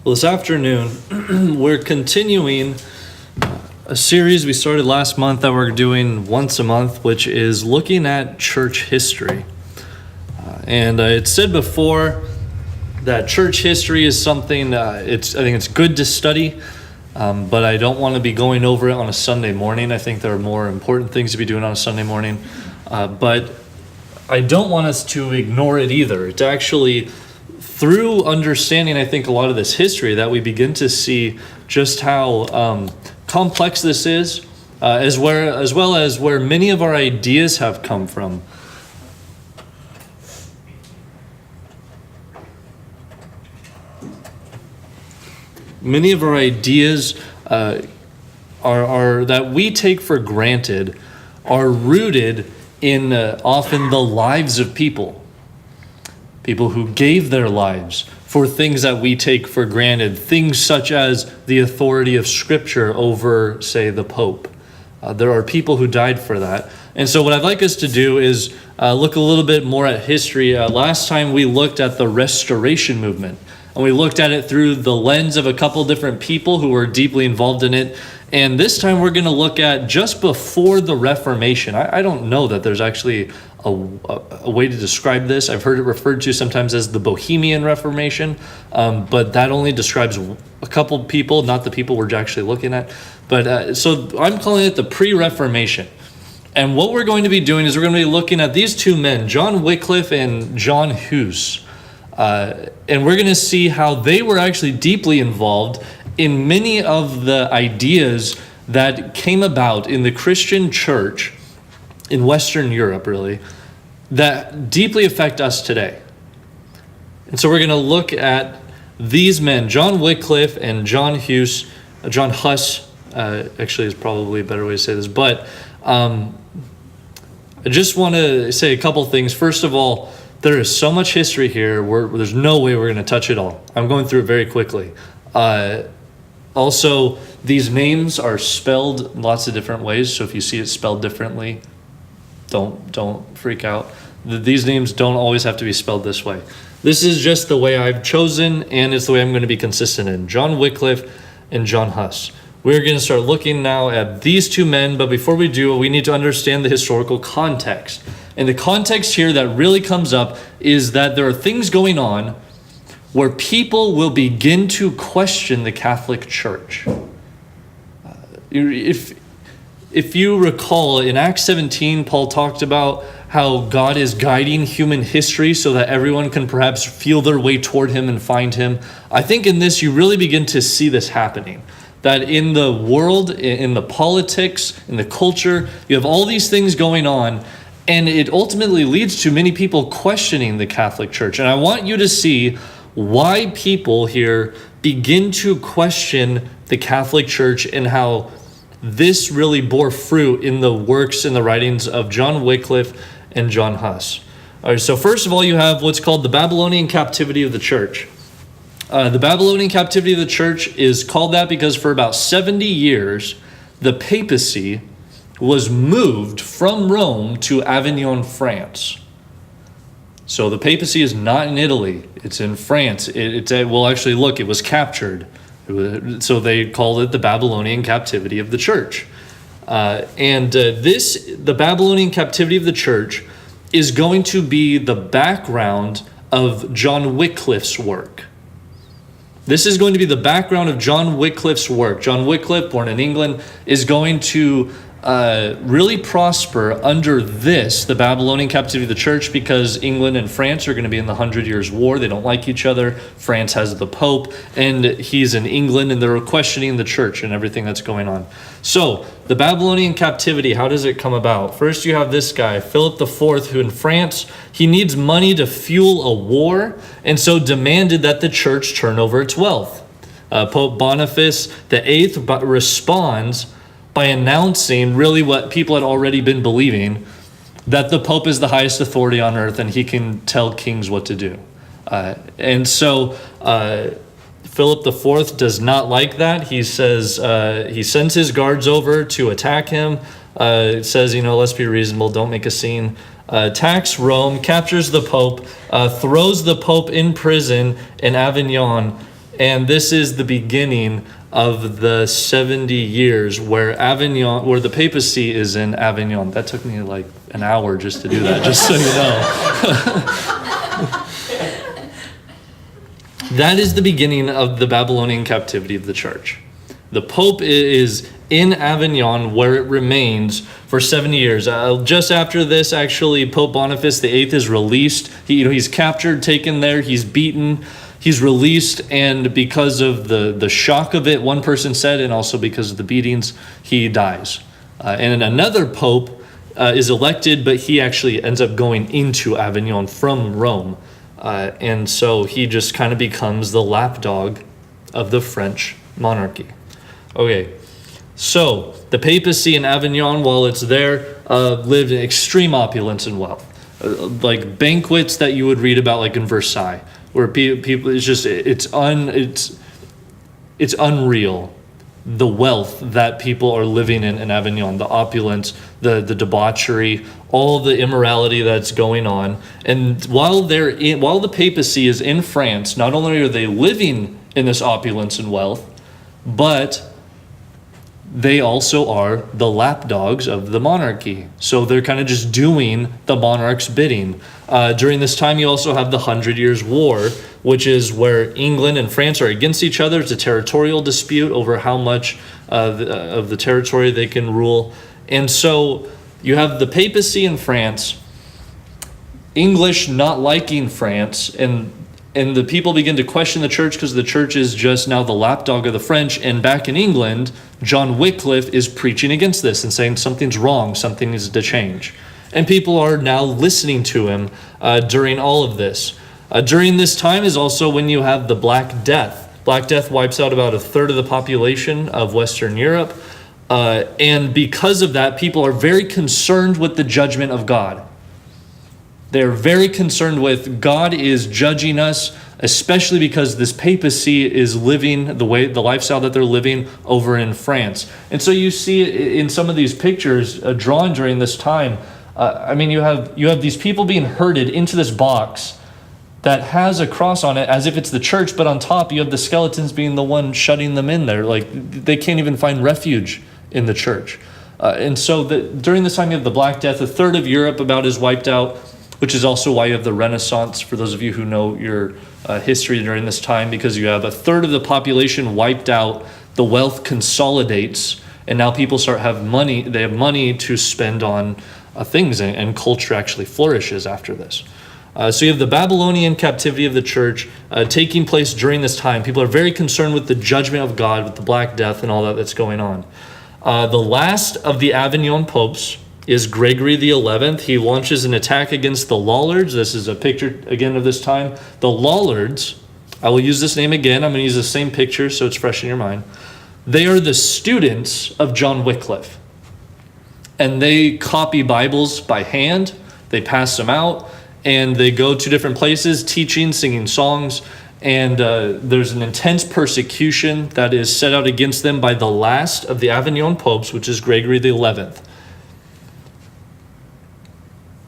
Well, this afternoon, we're continuing a series we started last month that we're doing once a month, which is looking at church history. And I had said before that church history is something, I think it's good to study, but I don't want to be going over it on a Sunday morning. I think there are more important things to be doing on a Sunday morning. But I don't want us to ignore it either. It's actually through understanding, I think, a lot of this history that we begin to see just how complex this is, as well as where many of our ideas have come from. Many of our ideas are that we take for granted are rooted in often the lives of people who gave their lives for things that we take for granted, things such as the authority of Scripture over, say, the Pope. There are people who died for that. And so what I'd like us to do is look a little bit more at history. Last time we looked at the Restoration movement, and we looked at it through the lens of a couple different people who were deeply involved in it. And this time we're going to look at just before the Reformation. I don't know that there's actually a way to describe this. I've heard it referred to sometimes as the Bohemian Reformation, but that only describes a couple people, not the people we're actually looking at. But so I'm calling it the Pre-Reformation. And what we're going to be doing is we're going to be looking at these two men, John Wycliffe and John Hus. And we're going to see how they were actually deeply involved in many of the ideas that came about in the Christian church in Western Europe, really, that deeply affect us today. And so we're going to look at these men, John Wycliffe and John Hus, actually is probably a better way to say this, but I just want to say a couple things. First of all, there is so much history here where there's no way we're going to touch it all. I'm going through it very quickly. Also, these names are spelled lots of different ways, so if you see it spelled differently, don't freak out. These names don't always have to be spelled this way. This is just the way I've chosen, and it's the way I'm going to be consistent in. John Wycliffe and John Hus. We're going to start looking now at these two men, but before we do, we need to understand the historical context. And the context here that really comes up is that there are things going on where people will begin to question the Catholic Church. If you recall, in Acts 17, Paul talked about how God is guiding human history so that everyone can perhaps feel their way toward him and find him. I think in this, you really begin to see this happening. That in the world, in the politics, in the culture, you have all these things going on, and it ultimately leads to many people questioning the Catholic Church. And I want you to see why people here begin to question the Catholic Church and how this really bore fruit in the works and the writings of John Wycliffe and John Hus. All right, so first of all, you have what's called the Babylonian captivity of the church. The Babylonian captivity of the church is called that because for about 70 years, the papacy was moved from Rome to Avignon, France. So the papacy is not in Italy, it's in France. It was captured. So they called it the Babylonian captivity of the church. The Babylonian captivity of the church is going to be the background of John Wycliffe's work. This is going to be the background of John Wycliffe's work. John Wycliffe, born in England, is going to really prosper under the Babylonian captivity of the church, because England and France are going to be in the 100 Years' War. They don't like each other. France has the Pope, and he's in England, and they're questioning the church and everything that's going on. So the Babylonian captivity, how does it come about? First, you have this guy, Philip IV, who in France, he needs money to fuel a war, and so demanded that the church turn over its wealth. Pope Boniface VIII responds by announcing really what people had already been believing, that the Pope is the highest authority on earth and he can tell kings what to do. And so Philip IV does not like that. He says, he sends his guards over to attack him. It says, let's be reasonable, don't make a scene. Attacks Rome, captures the Pope, throws the Pope in prison in Avignon, And this is the beginning of the 70 years where the papacy is in Avignon. That took me like an hour just to do that, just so you know. That is the beginning of the Babylonian captivity of the church. The Pope is in Avignon, where it remains for 70 years. Just after this, actually, Pope Boniface VIII is released. He's captured, taken there, he's beaten, he's released, and because of the shock of it, one person said, and also because of the beatings, he dies. And another pope is elected, but he actually ends up going into Avignon from Rome. And so he just kind of becomes the lapdog of the French monarchy. Okay, so the papacy in Avignon, while it's there, lived in extreme opulence and wealth. Like banquets that you would read about like in Versailles, where people, it's unreal, the wealth that people are living in Avignon, the opulence, the debauchery, all the immorality that's going on. And while the papacy is in France, not only are they living in this opulence and wealth, but they also are the lapdogs of the monarchy. So they're kind of just doing the monarch's bidding. During this time, you also have the 100 Years' War, which is where England and France are against each other. It's a territorial dispute over how much of the territory they can rule. And so you have the papacy in France, English not liking France, and the people begin to question the church because the church is just now the lapdog of the French. And back in England, John Wycliffe is preaching against this and saying something's wrong, something needs to change. And people are now listening to him during all of this. During this time is also when you have the Black Death. Black Death wipes out about a third of the population of Western Europe. And because of that, people are very concerned with the judgment of God. They're very concerned with God is judging us, especially because this papacy is living the lifestyle that they're living over in France. And so you see in some of these pictures drawn during this time, you have these people being herded into this box that has a cross on it as if it's the church, but on top you have the skeletons being the one shutting them in there. Like they can't even find refuge in the church. And so during this time you have the Black Death, a third of Europe about is wiped out, which is also why you have the Renaissance, for those of you who know your history during this time, because you have a third of the population wiped out, the wealth consolidates, and now people have money to spend on things, and culture actually flourishes after this. So you have the Babylonian captivity of the church taking place during this time. People are very concerned with the judgment of God, with the Black Death and all that's going on. The last of the Avignon popes is Gregory the 11th. He launches an attack against the Lollards. This is a picture again of this time. The Lollards, I will use this name again. I'm going to use the same picture so it's fresh in your mind. They are the students of John Wycliffe. And they copy Bibles by hand. They pass them out. And they go to different places, teaching, singing songs. And there's an intense persecution that is set out against them by the last of the Avignon popes, which is Gregory the 11th.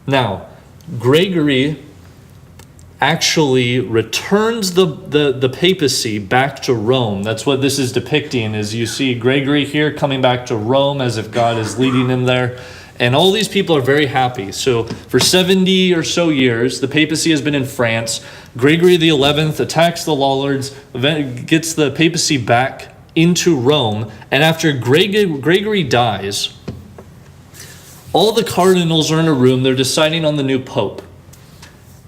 Now, Gregory actually returns the papacy back to Rome. That's what this is depicting, is you see Gregory here coming back to Rome as if God is leading him there. And all these people are very happy. So for 70 or so years, the papacy has been in France. Gregory the 11th attacks the Lollards, gets the papacy back into Rome. And after Gregory dies, all the cardinals are in a room. They're deciding on the new pope.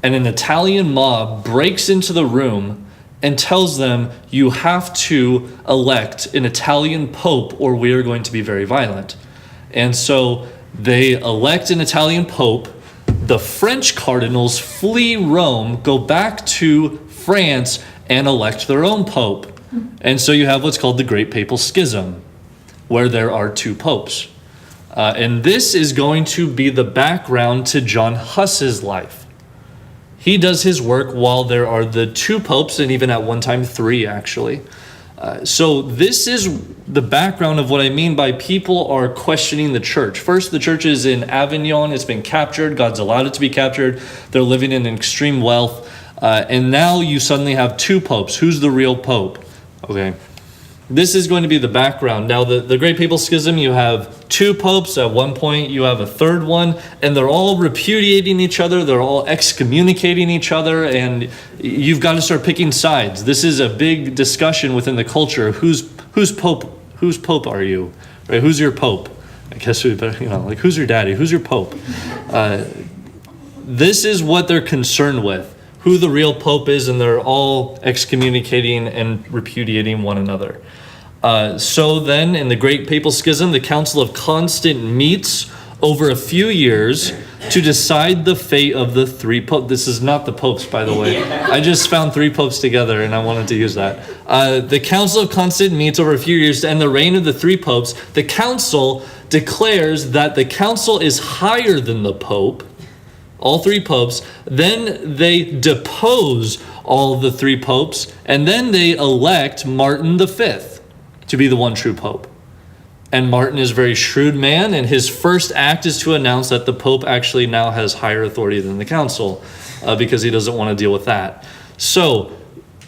And an Italian mob breaks into the room and tells them, you have to elect an Italian pope or we are going to be very violent. And so they elect an Italian pope. The French cardinals flee Rome, go back to France, and elect their own pope. And so you have what's called the Great Papal Schism, where there are two popes. And this is going to be the background to John Huss's life. He does his work while there are the two popes, and even at one time three, actually. So this is the background of what I mean by people are questioning the church. First, the church is in Avignon. It's been captured. God's allowed it to be captured. They're living in extreme wealth. And now you suddenly have two popes. Who's the real pope? Okay. This is going to be the background. Now, the Great Papal Schism, you have two popes. At one point, you have a third one, and they're all repudiating each other. They're all excommunicating each other, and you've got to start picking sides. This is a big discussion within the culture. Who's pope? Whose pope are you? Right? Who's your pope? I guess we better, like, who's your daddy? Who's your pope? This is what they're concerned with, who the real pope is, and they're all excommunicating and repudiating one another. So then, in the Great Papal Schism, the Council of Constance meets over a few years to decide the fate of the three popes. This is not the popes, by the way. I just found three popes together, and I wanted to use that. The Council of Constance meets over a few years to end the reign of the three popes. The council declares that the council is higher than the pope, all three popes. Then they depose all the three popes, and then they elect Martin V to be the one true pope. And Martin is a very shrewd man, and his first act is to announce that the pope actually now has higher authority than the council, because he doesn't want to deal with that. So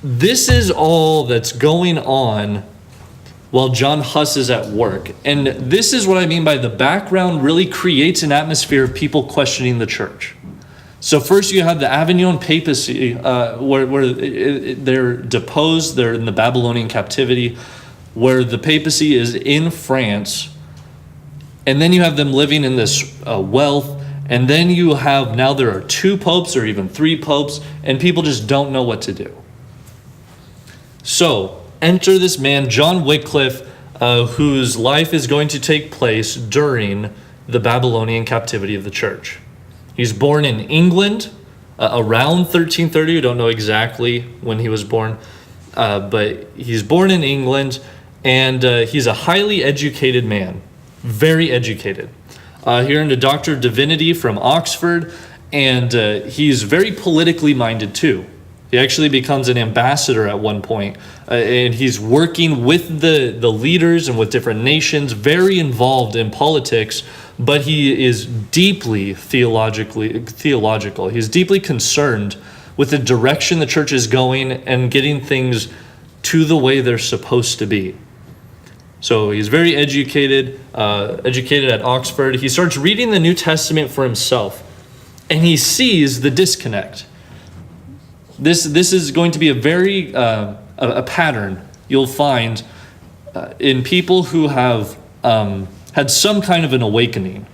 this is all that's going on while John Huss is at work. And this is what I mean by the background really creates an atmosphere of people questioning the church. So first you have the Avignon papacy, where they're deposed, they're in the Babylonian captivity, where the papacy is in France, and then you have them living in this wealth, and then you have, now there are two popes or even three popes, and people just don't know what to do. So enter this man, John Wycliffe, whose life is going to take place during the Babylonian captivity of the church. He's born in England around 1330. We don't know exactly when he was born, but he's born in England, and he's a highly educated man, very educated. He earned a Doctor of Divinity from Oxford, and he's very politically minded too. He actually becomes an ambassador at one point, and he's working with the leaders and with different nations, very involved in politics, but he is deeply theological. He's deeply concerned with the direction the church is going and getting things to the way they're supposed to be. So he's very educated at Oxford. He starts reading the New Testament for himself, and he sees the disconnect. This is going to be a very a pattern you'll find in people who have had some kind of an awakening,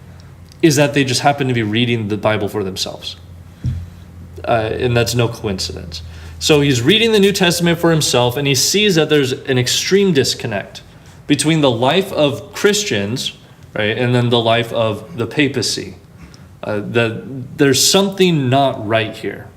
is that they just happen to be reading the Bible for themselves. And that's no coincidence. So he's reading the New Testament for himself, and he sees that there's an extreme disconnect between the life of Christians, right, and then the life of the papacy. That there's something not right here,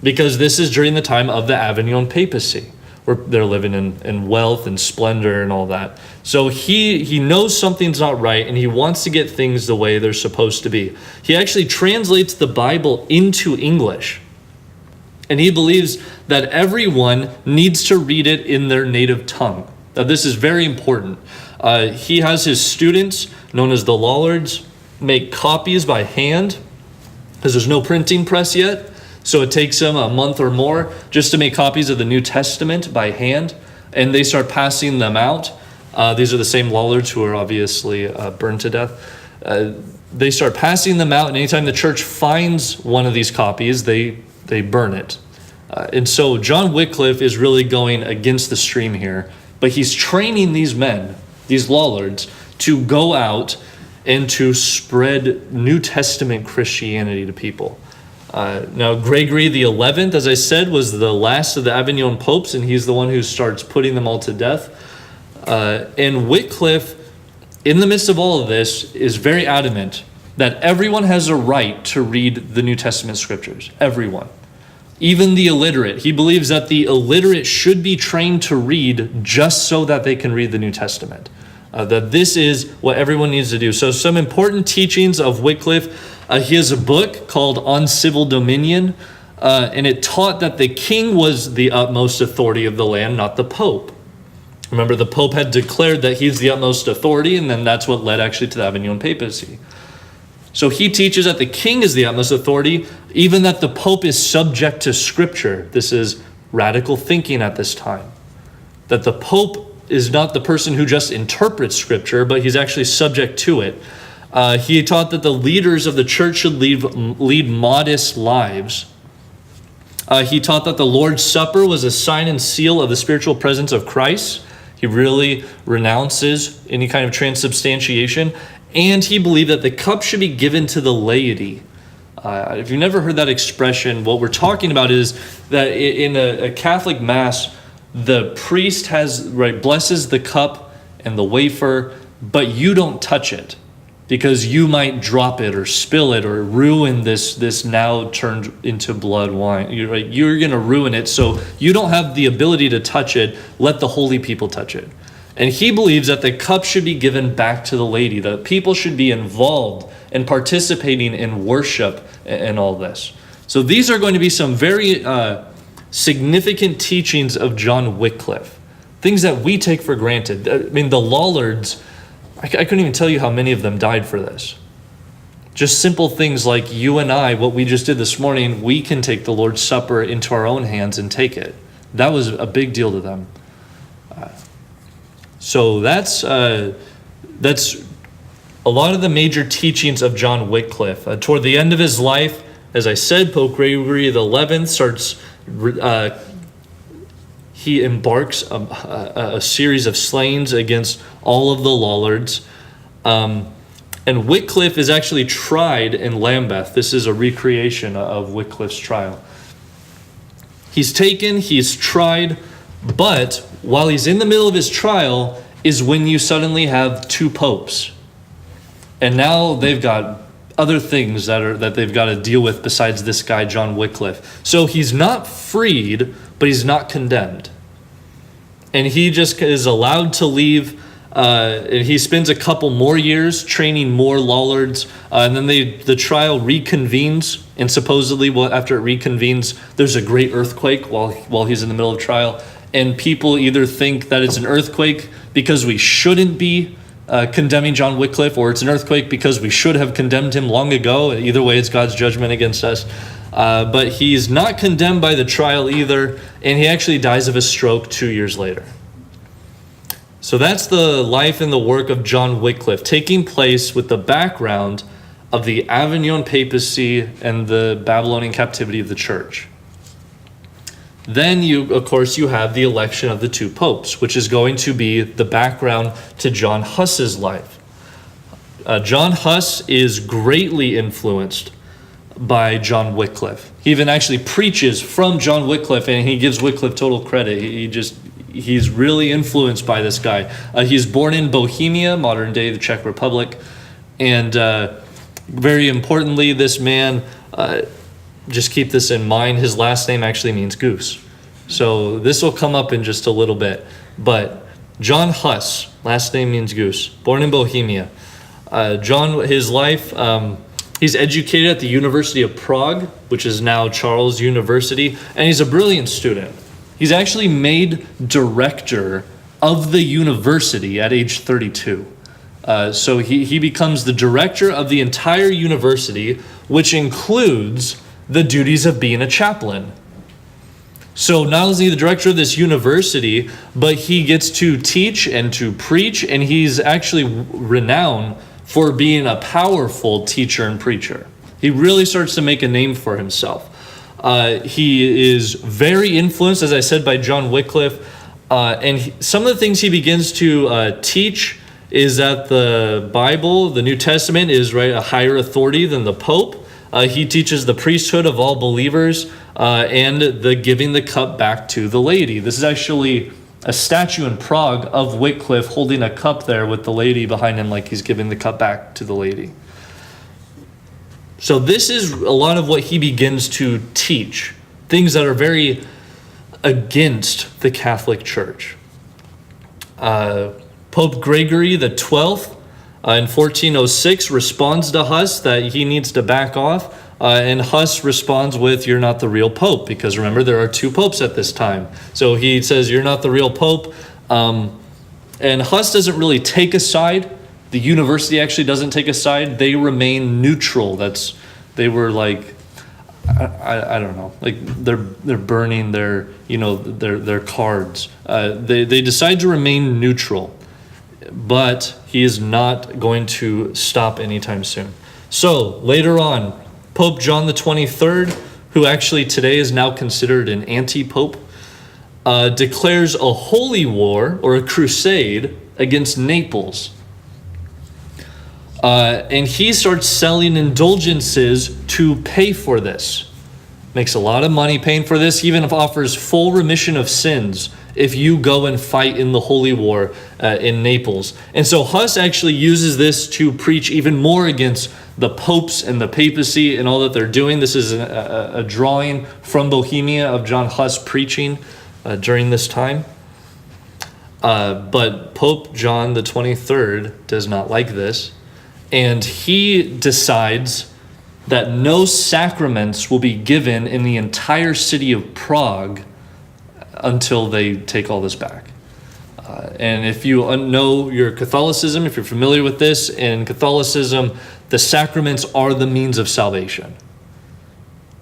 because this is during the time of the Avignon papacy, where they're living in wealth and splendor and all that. So he knows something's not right, and he wants to get things the way they're supposed to be. He actually translates the Bible into English, and he believes that everyone needs to read it in their native tongue. Now, this is very important. He has his students, known as the Lollards, make copies by hand, because there's no printing press yet. So it takes them a month or more just to make copies of the New Testament by hand, and they start passing them out. These are the same Lollards who are obviously burned to death. They start passing them out, and anytime the church finds one of these copies, they burn it. And so John Wycliffe is really going against the stream here, but he's training these men, these Lollards, to go out and to spread New Testament Christianity to people. Now, Gregory the 11th, as I said, was the last of the Avignon popes, and he's the one who starts putting them all to death. And Wycliffe, in the midst of all of this, is very adamant that everyone has a right to read the New Testament scriptures. Everyone. Even the illiterate. He believes that the illiterate should be trained to read just so that they can read the New Testament. That this is what everyone needs to do. So some important teachings of Wycliffe. He has a book called On Civil Dominion, and it taught that the king was the utmost authority of the land, not the pope. Remember, the pope had declared that he's the utmost authority, and then that's what led actually to the Avignon papacy. So he teaches that the king is the utmost authority, even that the Pope is subject to Scripture. This is radical thinking at this time. That the Pope is not the person who just interprets Scripture, but he's actually subject to it. He taught that the leaders of the church should lead modest lives. He taught that the Lord's Supper was a sign and seal of the spiritual presence of Christ. He really renounces any kind of transubstantiation. And he believed that the cup should be given to the laity. If you've never heard that expression, what we're talking about is that in a Catholic Mass, the priest blesses the cup and the wafer, but you don't touch it because you might drop it or spill it or ruin this now turned into blood wine. You're going to ruin it, so you don't have the ability to touch it. Let the holy people touch it. And he believes that the cup should be given back to the laity, that people should be involved and participating in worship and all this. So these are going to be some very significant teachings of John Wycliffe, things that we take for granted. I mean, the Lollards, I couldn't even tell you how many of them died for this. Just simple things like you and I, what we just did this morning, we can take the Lord's Supper into our own hands and take it. That was a big deal to them. So that's a lot of the major teachings of John Wycliffe. Toward the end of his life, as I said, Pope Gregory XI starts. He embarks a series of slayings against all of the Lollards. And Wycliffe is actually tried in Lambeth. This is a recreation of Wycliffe's trial. He's taken, he's tried, but while he's in the middle of his trial is when you suddenly have two popes. And now they've got other things that they've got to deal with besides this guy, John Wycliffe. So he's not freed, but he's not condemned. And he just is allowed to leave. And he spends a couple more years training more Lollards. And then the trial reconvenes. And supposedly, after it reconvenes, there's a great earthquake while he's in the middle of trial. And people either think that it's an earthquake because we shouldn't be condemning John Wycliffe, or it's an earthquake because we should have condemned him long ago. Either way, it's God's judgment against us. But he's not condemned by the trial either, and he actually dies of a stroke 2 years later. So that's the life and the work of John Wycliffe, taking place with the background of the Avignon papacy and the Babylonian captivity of the church. Then you have the election of the two popes, which is going to be the background to John Huss's life. John Huss is greatly influenced by John Wycliffe. He even actually preaches from John Wycliffe, and he gives Wycliffe total credit. He's really influenced by this guy. He's born in Bohemia, modern day the Czech Republic, and very importantly, this man. Just keep this in mind. His last name actually means goose. So this will come up in just a little bit. But John Huss, last name means goose, born in Bohemia. His life, he's educated at the University of Prague, which is now Charles University, and he's a brilliant student. He's actually made director of the university at age 32. So he becomes the director of the entire university, which includes the duties of being a chaplain. So not only is he the director of this university, but he gets to teach and to preach, and he's actually renowned for being a powerful teacher and preacher. He really starts to make a name for himself. He is very influenced, as I said, by John Wycliffe, and some of the things he begins to teach is that the Bible, the New Testament, is a higher authority than the Pope. He teaches the priesthood of all believers and the giving the cup back to the laity. This is actually a statue in Prague of Wycliffe holding a cup there with the laity behind him like he's giving the cup back to the laity. So this is a lot of what he begins to teach, things that are very against the Catholic Church. Pope Gregory XII in 1406 responds to Huss that he needs to back off, and Huss responds with, "You're not the real Pope," because remember, there are two popes at this time. So he says, "You're not the real Pope," and Huss doesn't really take a side. The university actually doesn't take a side. They remain neutral. They were like, I don't know, like they're burning their cards. They decide to remain neutral, but he is not going to stop anytime soon. So later on, Pope John the 23rd, who actually today is now considered an anti-pope, declares a holy war or a crusade against Naples. And he starts selling indulgences to pay for this. Makes a lot of money paying for this. He even offers full remission of sins if you go and fight in the holy war in Naples. And so Huss actually uses this to preach even more against the popes and the papacy and all that they're doing. This is a drawing from Bohemia of John Huss preaching during this time. But Pope John the 23rd does not like this. And he decides that no sacraments will be given in the entire city of Prague until they take all this back. And if you know your Catholicism, if you're familiar with this, in Catholicism, the sacraments are the means of salvation.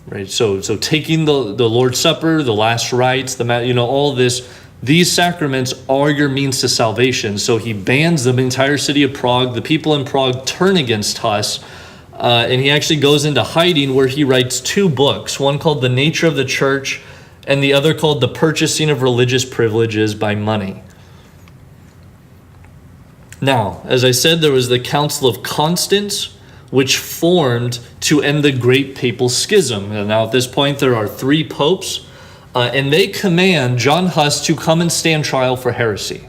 Right? So taking the Lord's Supper, the last rites, all this, these sacraments are your means to salvation. So he bans the entire city of Prague. The people in Prague turn against Huss. And he actually goes into hiding, where he writes 2 books, one called The Nature of the Church and the other called The Purchasing of Religious Privileges by Money. Now, as I said, there was the Council of Constance, which formed to end the Great Papal Schism. And now at this point, there are 3 popes. And they command John Huss to come and stand trial for heresy.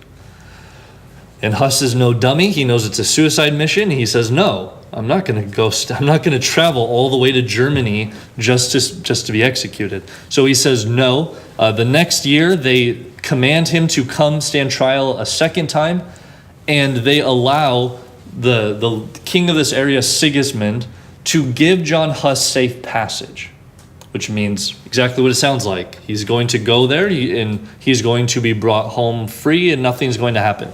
And Huss is no dummy. He knows it's a suicide mission. He says, no, I'm not going to go. I'm not going to travel all the way to Germany just to be executed. So he says no. The next year, they command him to come stand trial a second time. And they allow the king of this area, Sigismund, to give John Huss safe passage, which means exactly what it sounds like. He's going to go there, and he's going to be brought home free, and nothing's going to happen.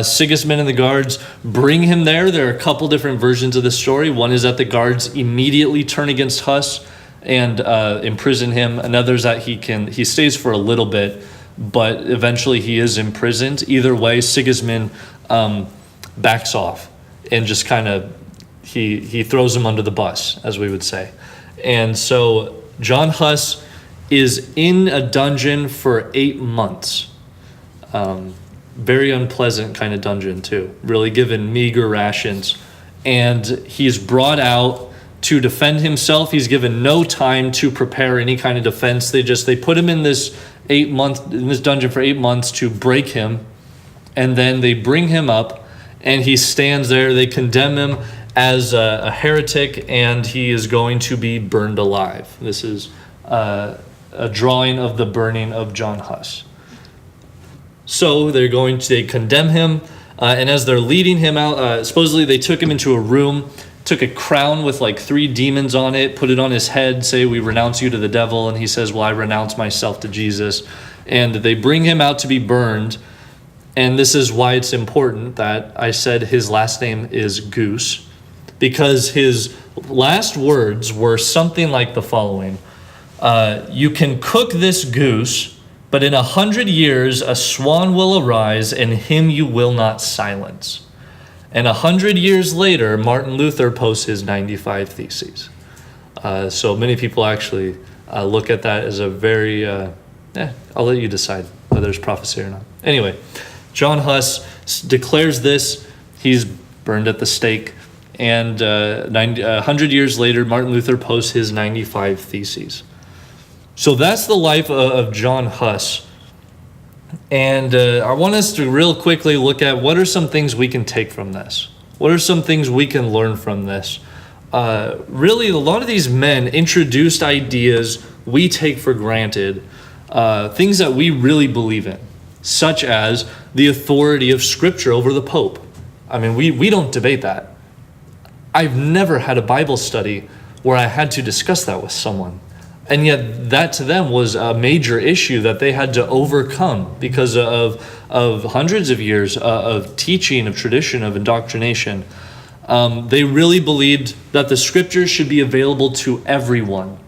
Sigismund and the guards bring him there. There are a couple different versions of the story. One is that the guards immediately turn against Huss and imprison him. Another is that he stays for a little bit, but eventually he is imprisoned. Either way, Sigismund backs off and just kind of he throws him under the bus, as we would say. And so John Huss is in a dungeon for 8 months. Very unpleasant kind of dungeon too, really given meager rations. And he's brought out to defend himself. He's given no time to prepare any kind of defense. They put him in this dungeon for 8 months to break him. And then they bring him up and he stands there. They condemn him as a heretic, and he is going to be burned alive. This is a drawing of the burning of John Huss. So they condemn him, and as they're leading him out, supposedly they took him into a room, took a crown with like 3 demons on it, put it on his head, say, "We renounce you to the devil," and he says, "Well, I renounce myself to Jesus." And they bring him out to be burned, and this is why it's important that I said his last name is Goose, because his last words were something like the following. You can cook this goose, but in 100 years a swan will arise, and him you will not silence. And 100 years later, Martin Luther posts his 95 Theses. So many people actually look at that as a very, I'll let you decide whether it's prophecy or not. Anyway, John Huss declares this. He's burned at the stake. And 100 years later, Martin Luther posts his 95 Theses. So that's the life of John Huss. And I want us to real quickly look at what are some things we can take from this. What are some things we can learn from this? Really, a lot of these men introduced ideas we take for granted, things that we really believe in, such as the authority of Scripture over the Pope. I mean, we don't debate that. I've never had a Bible study where I had to discuss that with someone. And yet that to them was a major issue that they had to overcome because of hundreds of years of teaching, of tradition, of indoctrination. They really believed that the scriptures should be available to everyone,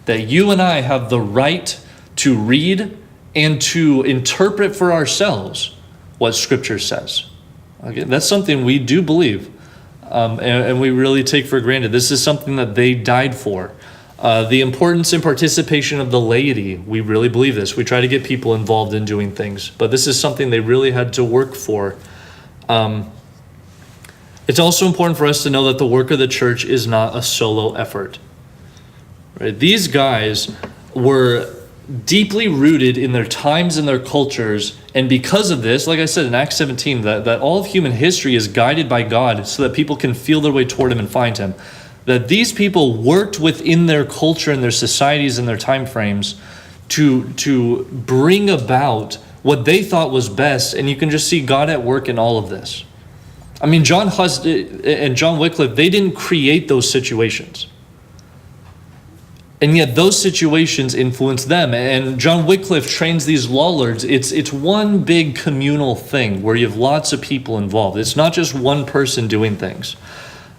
that you and I have the right to read and to interpret for ourselves what scripture says. Okay, that's something we do believe, and we really take for granted. This is something that they died for. The importance and participation of the laity, we really believe this. We try to get people involved in doing things, but this is something they really had to work for. It's also important for us to know that the work of the church is not a solo effort. Right? These guys were deeply rooted in their times and their cultures, and because of this, like I said in Acts 17, that all of human history is guided by God so that people can feel their way toward him and find him. That these people worked within their culture and their societies and their time frames to bring about what they thought was best, and you can just see God at work in all of this. I mean, John Huss and John Wycliffe, they didn't create those situations. And yet those situations influence them. And John Wycliffe trains these lollards. It's one big communal thing where you have lots of people involved. It's not just one person doing things.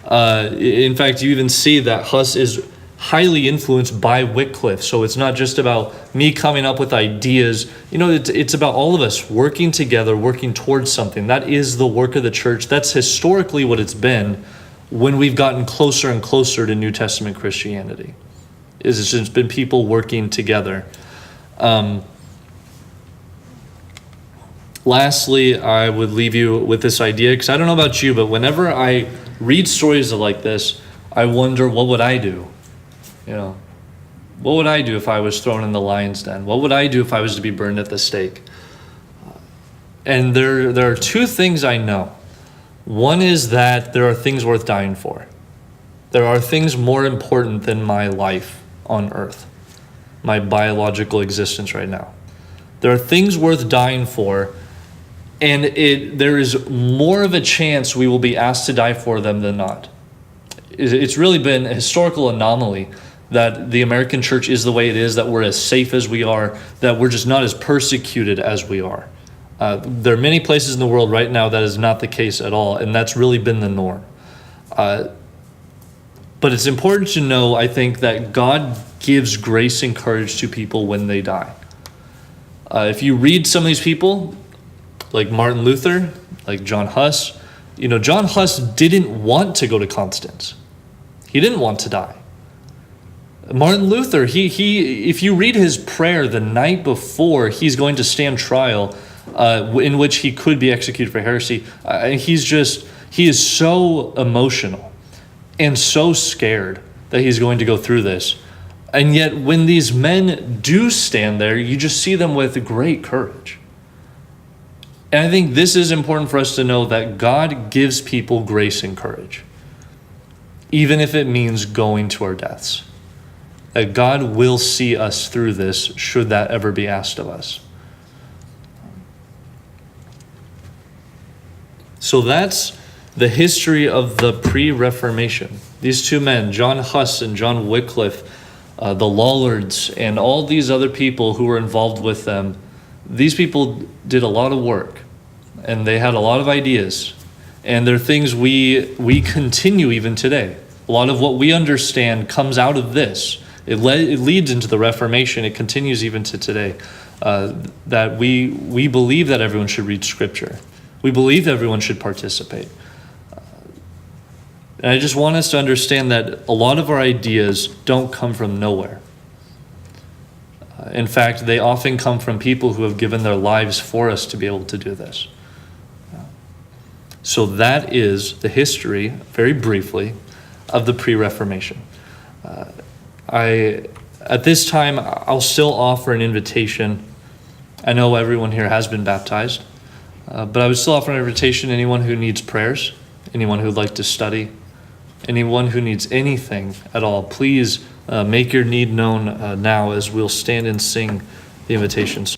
In fact, you even see that Huss is highly influenced by Wycliffe. So it's not just about me coming up with ideas. You know, it's about all of us working together, working towards something. That is the work of the church. That's historically what it's been when we've gotten closer and closer to New Testament Christianity. It's just been people working together. Lastly, I would leave you with this idea, because I don't know about you, but whenever I read stories like this, I wonder, what would I do? You know, what would I do if I was thrown in the lion's den? What would I do if I was to be burned at the stake? And there are two things I know. One is that there are things worth dying for. There are things more important than my life on earth, my biological existence right now. There are things worth dying for, and there is more of a chance we will be asked to die for them than not. It's really been a historical anomaly that the American church is the way it is, that we're as safe as we are, that we're just not as persecuted as we are. There are many places in the world right now that is not the case at all, and that's really been the norm. But it's important to know, I think, that God gives grace and courage to people when they die. If you read some of these people, like Martin Luther, like John Huss, you know, John Huss didn't want to go to Constance. He didn't want to die. Martin Luther, he if you read his prayer the night before he's going to stand trial, in which he could be executed for heresy, he is so emotional and so scared that he's going to go through this. And yet when these men do stand there, you just see them with great courage. And I think this is important for us to know, that God gives people grace and courage, even if it means going to our deaths. That God will see us through this, should that ever be asked of us. So that's the history of the Pre-Reformation. These two men, John Huss and John Wycliffe, the Lollards, and all these other people who were involved with them, these people did a lot of work, and they had a lot of ideas, and they're things we continue even today. A lot of what we understand comes out of this. It leads into the Reformation. It continues even to today. That we believe that everyone should read Scripture. We believe that everyone should participate. And I just want us to understand that a lot of our ideas don't come from nowhere. In fact, they often come from people who have given their lives for us to be able to do this. So that is the history, very briefly, of the Pre-Reformation. At this time, I'll still offer an invitation. I know everyone here has been baptized, but I would still offer an invitation to anyone who needs prayers, anyone who would like to study, anyone who needs anything at all. Please make your need known now, as we'll stand and sing the invitations.